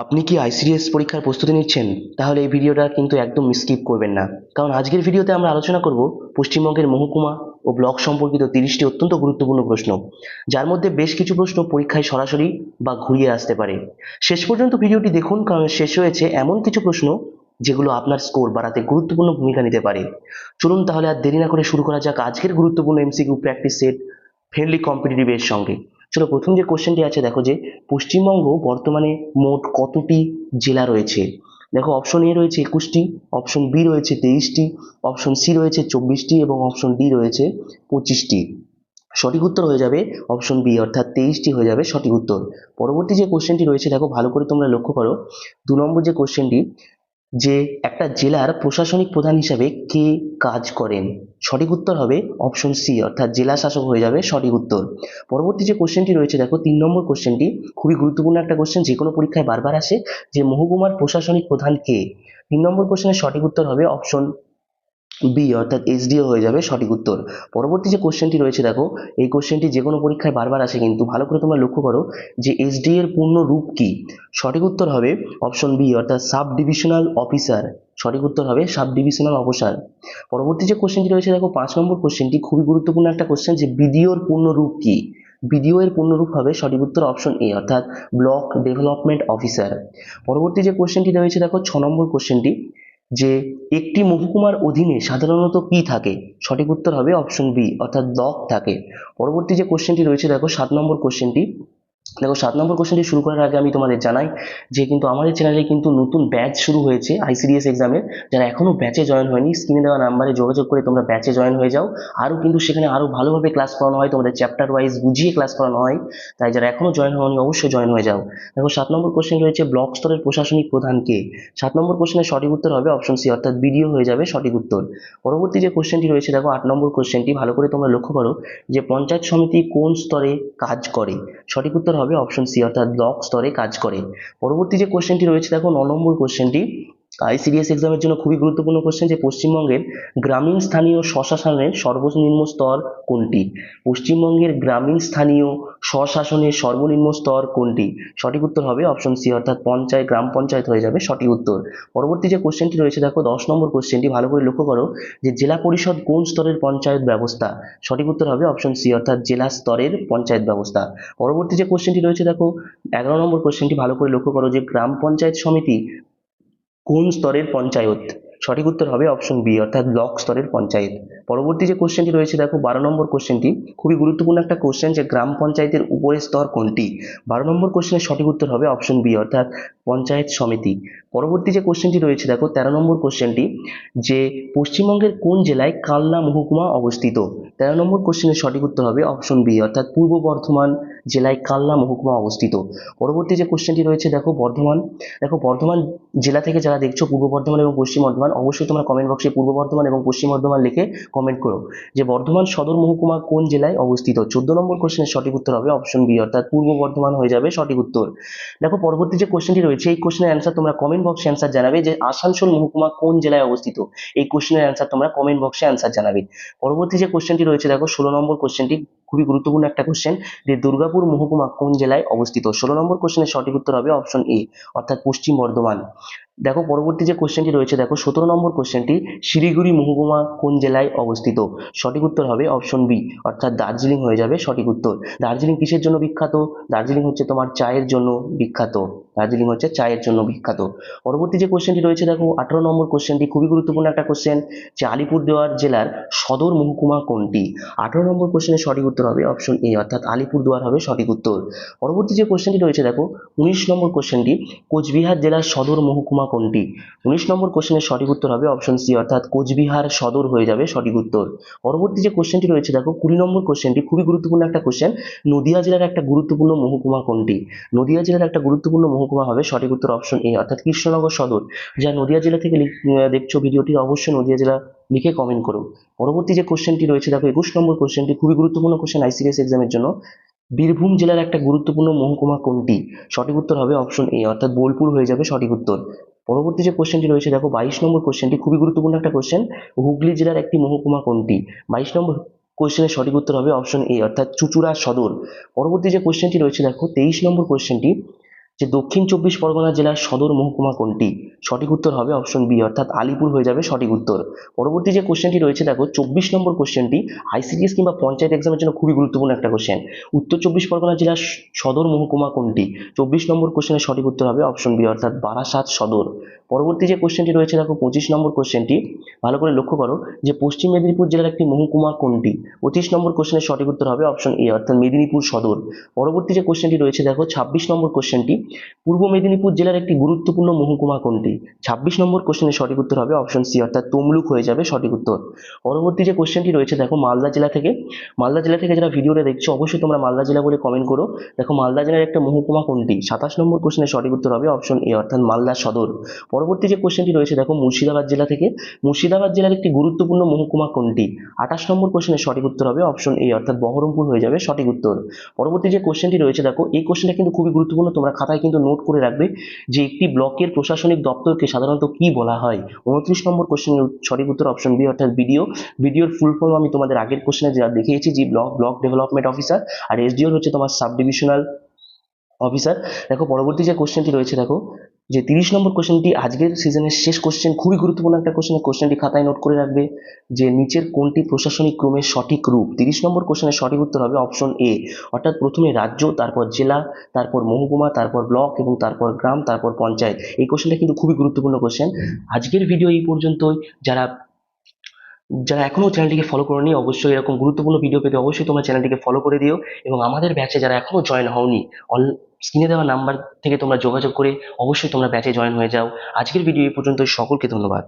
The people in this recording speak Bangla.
আপনি কি আইসিডিএস পরীক্ষার প্রস্তুতি নিচ্ছেন? তাহলে এই ভিডিওটা কিন্তু একদম স্কিপ করবেন না, কারণ আজকের ভিডিওতে আমরা আলোচনা করব পশ্চিমবঙ্গের মহকুমা ও ব্লক সম্পর্কিত 30টি অত্যন্ত গুরুত্বপূর্ণ প্রশ্ন, যার মধ্যে বেশ কিছু প্রশ্ন পরীক্ষায় সরাসরি বা ঘুরিয়ে আসতে পারে। শেষ পর্যন্ত ভিডিওটি দেখুন, কারণ শেষ হয়েছে এমন কিছু প্রশ্ন যেগুলো আপনার স্কোর বাড়াতে গুরুত্বপূর্ণ ভূমিকা নিতে পারে। চলুন তাহলে আর দেরি না করে শুরু করা যাক আজকের গুরুত্বপূর্ণ MCQ practice set fairly competitive এর সঙ্গে। চলো, প্রথম যে কোশ্চেনটি আছে দেখো যে পশ্চিমবঙ্গ বর্তমানে মোট কতটি জেলা রয়েছে? দেখো, অপশন এ রয়েছে 21টি, অপশন বি রয়েছে 23টি, অপশন সি রয়েছে 24টি এবং অপশন ডি রয়েছে 25টি। সঠিক উত্তর হয়ে যাবে অপশন বি, অর্থাৎ 23টি হয়ে যাবে সঠিক উত্তর। পরবর্তী যে কোশ্চেনটি রয়েছে দেখো, ভালো করে তোমরা লক্ষ্য করো। 2 নম্বর যে কোশ্চেনটি, যে একটা জেলার প্রশাসনিক প্রধান হিসাবে কে কাজ করেন? সঠিক উত্তর হবে অপশন সি, অর্থাৎ জেলা শাসক হয়ে যাবে সঠিক উত্তর। পরবর্তী যে কোশ্চেনটি রয়েছে দেখো, 3 নম্বর কোশ্চেনটি খুবই গুরুত্বপূর্ণ একটা কোশ্চেন, যে কোনো পরীক্ষায় বারবার আসে, যে মহকুমার প্রশাসনিক প্রধান কে? 3 নম্বর কোশ্চেনের সঠিক উত্তর হবে অপশন বি, অর্থাৎ এসডিও হয়ে যাবে সঠিক উত্তর। পরবর্তী যে কোশ্চেনটি রয়েছে দেখো, এই কোশ্চেনটি যে কোনো পরীক্ষায় বারবার আসে, কিন্তু ভালো করে তোমরা লক্ষ্য করো যে এসডি এর পূর্ণ রূপ কি? সঠিক উত্তর হবে অপশন বি, অর্থাৎ সাব ডিভিশনাল অফিসার। সঠিক উত্তর হবে সাব ডিভিশনাল অফিসার। পরবর্তী যে কোশ্চেনটি রয়েছে দেখো, 5 নম্বর কোশ্চেনটি খুবই গুরুত্বপূর্ণ একটা কোশ্চেন, যে বিডিওর পূর্ণ রূপ কি? বিডিও এর পূর্ণ রূপ হবে সঠিক উত্তর অপশন এ, অর্থাৎ ব্লক ডেভেলপমেন্ট অফিসার। পরবর্তী যে কোশ্চেনটি রয়েছে দেখো, 6 নম্বর কোশ্চেনটি, যে একটি মহকুমার অধীনে সাধারণত কি থাকে? সঠিক উত্তর হবে অপশন বি, অর্থাৎ ব্লক থাকে। পরবর্তী যে কোশ্চেনটি রয়েছে দেখো, 7 নম্বর কোশ্চেনটি, দেখো 7 নম্বর কোশ্চেনটি শুরু করার আগে আমি তোমাদের জানাই যে কিন্তু আমাদের চ্যানেলে কিন্তু নতুন ব্যাচ শুরু হয়েছে আইসিডিএস এক্সামের। যারা এখনো ব্যাচে জয়েন হয়নি, স্ক্রিনে দেওয়া নাম্বারে যোগাযোগ করে তোমরা ব্যাচে জয়েন হয়ে যাও। আরও কিন্তু সেখানে আরও ভালোভাবে ক্লাস করানো হয়, তোমাদের চ্যাপ্টার ওয়াইজ বুঝিয়ে ক্লাস করানো হয়। তাই যারা এখনো জয়েন হয়নি অবশ্যই জয়েন হয়ে যাও। দেখো, 7 নম্বর কোশ্চেন রয়েছে ব্লক স্তরের প্রশাসনিক প্রধান কে? 7 নম্বর কোশ্চেনের সঠিক উত্তর হবে অপশন সি, অর্থাৎ বিডিও হয়ে যাবে সঠিক উত্তর। পরবর্তী যে কোশ্চেনটি রয়েছে দেখো, 8 নম্বর কোশ্চেনটি, ভালো করে তোমরা লক্ষ্য করো যে পঞ্চায়েত সমিতি কোন স্তরে কাজ করে? সঠিক উত্তর হবে অপশন সি, অর্থাৎ ব্লক স্তরে কাজ করে। পরবর্তী যে কোশ্চেনটি রয়েছে দেখো, 9 নম্বর কোশ্চেনটি আইসিডিএস এক্সামের জন্য খুবই গুরুত্বপূর্ণ কোশ্চেন, যে পশ্চিমবঙ্গের গ্রামীণ স্থানীয় স্বশাসনের সর্বনিম্ন স্তর কোনটি? পশ্চিমবঙ্গের গ্রামীণ স্থানীয় স্বশাসনের সর্বনিম্ন স্তর কোনটি? সঠিক উত্তর হবে অপশন সি, অর্থাৎ পঞ্চায়েত, গ্রাম পঞ্চায়েত হয়ে যাবে সঠিক উত্তর। পরবর্তী যে কোশ্চেনটি রয়েছে দেখো, 10 নম্বর কোশ্চেনটি, ভালো করে লক্ষ্য করো যে জেলা পরিষদ কোন স্তরের পঞ্চায়েত ব্যবস্থা? সঠিক উত্তর হবে অপশন সি, অর্থাৎ জেলা স্তরের পঞ্চায়েত ব্যবস্থা। পরবর্তী যে কোশ্চেনটি রয়েছে দেখো, 11 নম্বর কোশ্চেনটি, ভালো করে লক্ষ্য করো যে গ্রাম পঞ্চায়েত সমিতি কোন স্তরের পঞ্চায়েত? সঠিক উত্তর হবে অপশন বি, অর্থাৎ ব্লক স্তরের পঞ্চায়েত। পরবর্তী যে কোশ্চেনটি রয়েছে দেখো, 12 নম্বর কোশ্চেনটি, খুবই গুরুত্বপূর্ণ একটা কোশ্চেন, যে গ্রাম পঞ্চায়েতের উপরের স্তর কোনটি? 12 নম্বর কোশ্চেনের সঠিক উত্তর হবে অপশন বি, অর্থাৎ পঞ্চায়েত সমিতি। পরবর্তী যে কোশ্চেনটি রয়েছে দেখো, 13 নম্বর কোশ্চেনটি, যে পশ্চিমবঙ্গের কোন জেলায় কালনা মহকুমা অবস্থিত? 13 নম্বর কোশ্চেনের সঠিক উত্তর হবে অপশন বি, অর্থাৎ পূর্ব বর্ধমান জেলায় কালনা মহকুমা অবস্থিত। পরবর্তী যে কোশ্চেনটি রয়েছে দেখো, বর্ধমান। দেখো, বর্ধমান জেলা থেকে যারা দেখছো পূর্ব বর্ধমান এবং পশ্চিম বর্ধমান, অবশ্যই তোমরা কমেন্ট বক্সে পূর্ব বর্ধমান এবং পশ্চিম বর্ধমান লিখে কমেন্ট করো যে বর্ধমান সদর মহকুমা কোন জেলায় অবস্থিত। 14 নম্বর কোশ্চেনের সঠিক উত্তর হবে অপশন বি, অর্থাৎ পূর্ব বর্ধমান হয়ে যাবে সঠিক উত্তর। দেখো, পরবর্তী যে কোশ্চেনটি রয়েছে, এই কোশ্চেনের অ্যান্সার তোমরা কমেন্ট বক্সে অ্যান্সার জানাবে, যে আসানসোল মহকুমা কোন জেলায় অবস্থিত। এই কোশ্চেনের অ্যান্সার তোমরা কমেন্ট বক্সে অ্যান্সার জানাবে। পরবর্তী যে কোশ্চেনটি রয়েছে দেখো, 16 নম্বর কোশ্চেনটি, খুবই গুরুত্বপূর্ণ একটা কোশ্চেন, যে দুর্গাপুর মহকুমা কোন জেলায় অবস্থিত? 16 নম্বর কোশ্চেনের সঠিক উত্তর হবে অপশন এ, অর্থাৎ পশ্চিম বর্ধমান। দেখো, পরবর্তী যে কোশ্চেনটি রয়েছে দেখো, 17 নম্বর কোশ্চেনটি, শিলিগুড়ি মহকুমা কোন জেলায় অবস্থিত? সঠিক উত্তর হবে অপশন বি, অর্থাৎ দার্জিলিং হয়ে যাবে সঠিক উত্তর। দার্জিলিং কিসের জন্য বিখ্যাত? দার্জিলিং হচ্ছে তোমার চায়ের জন্য বিখ্যাত। দার্জিলিং হচ্ছে চায়ের জন্য বিখ্যাত। পরবর্তী যে কোশ্চেনটি রয়েছে দেখো, 18 নম্বর কোশ্চেনটি, খুবই গুরুত্বপূর্ণ একটা কোশ্চেন, যে আলিপুরদুয়ার জেলার সদর মহকুমা কোনটি? 18 নম্বর কোশ্চেনের সঠিক উত্তর হবে অপশন এ, অর্থাৎ আলিপুরদুয়ার হবে সঠিক উত্তর। পরবর্তী যে কোশ্চেনটি রয়েছে দেখো, 19 নম্বর কোশ্চেনটি, কোচবিহার জেলার সদর মহকুমা কোনটি? 19 নম্বর কোশ্চেনের সঠিক উত্তর হবে অপশন সি, অর্থাৎ কোচবিহার সদর হয়ে যাবে সঠিক উত্তর। পরবর্তী যে কোশ্চেনটি রয়েছে দেখো, 20 নম্বর কোশ্চেনটি, খুবই গুরুত্বপূর্ণ একটা কোশ্চেন, নদিয়া জেলার একটা গুরুত্বপূর্ণ মহকুমা কোনটি? নদিয়া জেলার একটা গুরুত্বপূর্ণ মহকুমা হবে সঠিক উত্তর অপশন এ, অর্থাৎ কৃষ্ণনগর সদর। যা নদিয়া জেলা থেকে দেখছো ভিডিওটি, অবশ্যই নদিয়া জেলা লিখে কমেন্ট করো। পরবর্তী যে কোশ্চেনটি রয়েছে দেখো, 21 নম্বর কোশ্চেনটি, খুবই গুরুত্বপূর্ণ কোশ্চেন আইসিডিএস এক্সামের জন্য, বীরভূম জেলার একটা গুরুত্বপূর্ণ মহকুমা কোনটি? সঠিক উত্তর হবে অপশন এ, অর্থাৎ বোলপুর হয়ে যাবে সঠিক উত্তর। পরবর্তী যে কোশ্চেনটি রয়েছে দেখো, 22 নম্বর কোশ্চেনটি, খুবই গুরুত্বপূর্ণ একটা কোশ্চেন, হুগলি জেলার একটি মহকুমা কোনটি? 22 নম্বর কোশ্চেনের সঠিক উত্তর হবে অপশন এ, অর্থাৎ চুঁচুড়া সদর। পরবর্তী যে কোশ্চেনটি রয়েছে দেখো, 23 নম্বর কোশ্চেনটি, যে দক্ষিণ চব্বিশ পরগনা জেলার সদর মহকুমা কোনটি? সঠিক উত্তর হবে অপশন বি, অর্থাৎ আলিপুর হয়ে যাবে সঠিক উত্তর। পরবর্তী যে কোশ্চেনটি রয়েছে দেখো 24 নম্বর কোশ্চেনটি আইসিডিএস কিংবা পঞ্চায়েত এক্সামের জন্য খুবই গুরুত্বপূর্ণ একটা কোশ্চেন। উত্তর চব্বিশ পরগনা জেলার সদর মহকুমা কোনটি? 24 নম্বর কোশ্চেনের সঠিক উত্তর হবে অপশন বি, অর্থাৎ বারাসাত সদর। পরবর্তী যে কোশ্চেনটি রয়েছে দেখো 25 নম্বর কোশ্চেনটি, ভালো করে লক্ষ্য করো যে পশ্চিম মেদিনীপুর জেলার একটি মহকুমা কোনটি? 25 নম্বর কোশ্চেনের সঠিক উত্তর হবে অপশন এ, অর্থাৎ মেদিনীপুর সদর। পরবর্তী যে কোশ্চেনটি রয়েছে দেখো 26 নম্বর কোশ্চেনটি, পূর্ব মেদিনীপুর জেলার একটি গুরুত্বপূর্ণ মহকুমা কোনটি? 26 নম্বর কোশ্চেনের সঠিক উত্তর হবে অপশন সি, অর্থাৎ তমলুক হয়ে যাবে সঠিক উত্তর। পরবর্তী যে কোশ্চেনটি রয়েছে দেখো মালদা জেলা থেকে, মালদা জেলা থেকে যারা ভিডিওটা দেখছো অবশ্যই তোমরা মালদা জেলা বলে কমেন্ট করো। দেখো মালদা জেলার একটা মহকুমা কোনটি? 27 নম্বর কোশ্চেনের সঠিক উত্তর হবে অপশন এ, অর্থাৎ মালদা সদর। পরবর্তী যে কোশ্চেনটি রয়েছে দেখো মুর্শিদাবাদ জেলা থেকে, মুর্শিদাবাদ জেলার একটি গুরুত্বপূর্ণ মহকুমা কোনটি? 28 নম্বর কোশ্চেনের সঠিক উত্তর হবে অপশন এ, অর্থাৎ বহরমপুর হয়ে যাবে সঠিক উত্তর। পরবর্তী যে কোশ্চেনটি রয়েছে দেখো এই কোশ্চেনটা কিন্তু খুবই গুরুত্বপূর্ণ, তোমরা খাতায় কিন্তু নোট করে রাখবে যে একটি ব্লকের প্রশাসনিক দপ্তরকে সাধারণত কি বলা হয়? 29 নম্বর কোশ্চেনের সঠিক উত্তর অপশন বি, অর্থাৎ বিডিও। বিডিওর ফুল ফর্ম আমি তোমাদের আগের কোশ্চেনে যা দেখিয়েছি, যে ব্লক ডেভেলপমেন্ট অফিসার, আর এসডিও হচ্ছে তোমার সাব ডিভিশনাল অফিসার। দেখো পরবর্তী যে কোশ্চেনটি রয়েছে দেখো যে 30 নম্বর কোশ্চেনটি আজকের সিজনের শেষ কোশ্চেন, খুবই গুরুত্বপূর্ণ একটা কোশ্চেন। কোশ্চেনটি খাতায় নোট করে রাখবে যে নিচের কোনটি প্রশাসনিক ক্রমের সঠিক রূপ? 30 নম্বর কোশ্চেনের সঠিক উত্তর হবে অপশন এ, অর্থাৎ প্রথমে রাজ্য, তারপর জেলা, তারপর মহকুমা, তারপর ব্লক এবং তারপর গ্রাম, তারপর পঞ্চায়েত। এই কোশ্চেনটা কিন্তু খুবই গুরুত্বপূর্ণ কোশ্চেন। আজকের ভিডিও এই পর্যন্তই। যারা যারা এখনো চ্যানেলটিকে ফলো করোনি অবশ্যই এরকম গুরুত্বপূর্ণ ভিডিও পেতে অবশ্যই তোমার চ্যানেলটিকে ফলো করে দিও, এবং আমাদের ব্যাচে যারা এখনো জয়েন হওনি স্ক্রিনে দেওয়া নাম্বার থেকে তোমরা যোগাযোগ করে অবশ্যই তোমরা ব্যাচে জয়েন হয়ে যাও। আজকের ভিডিও এই পর্যন্ত, সকলকে ধন্যবাদ।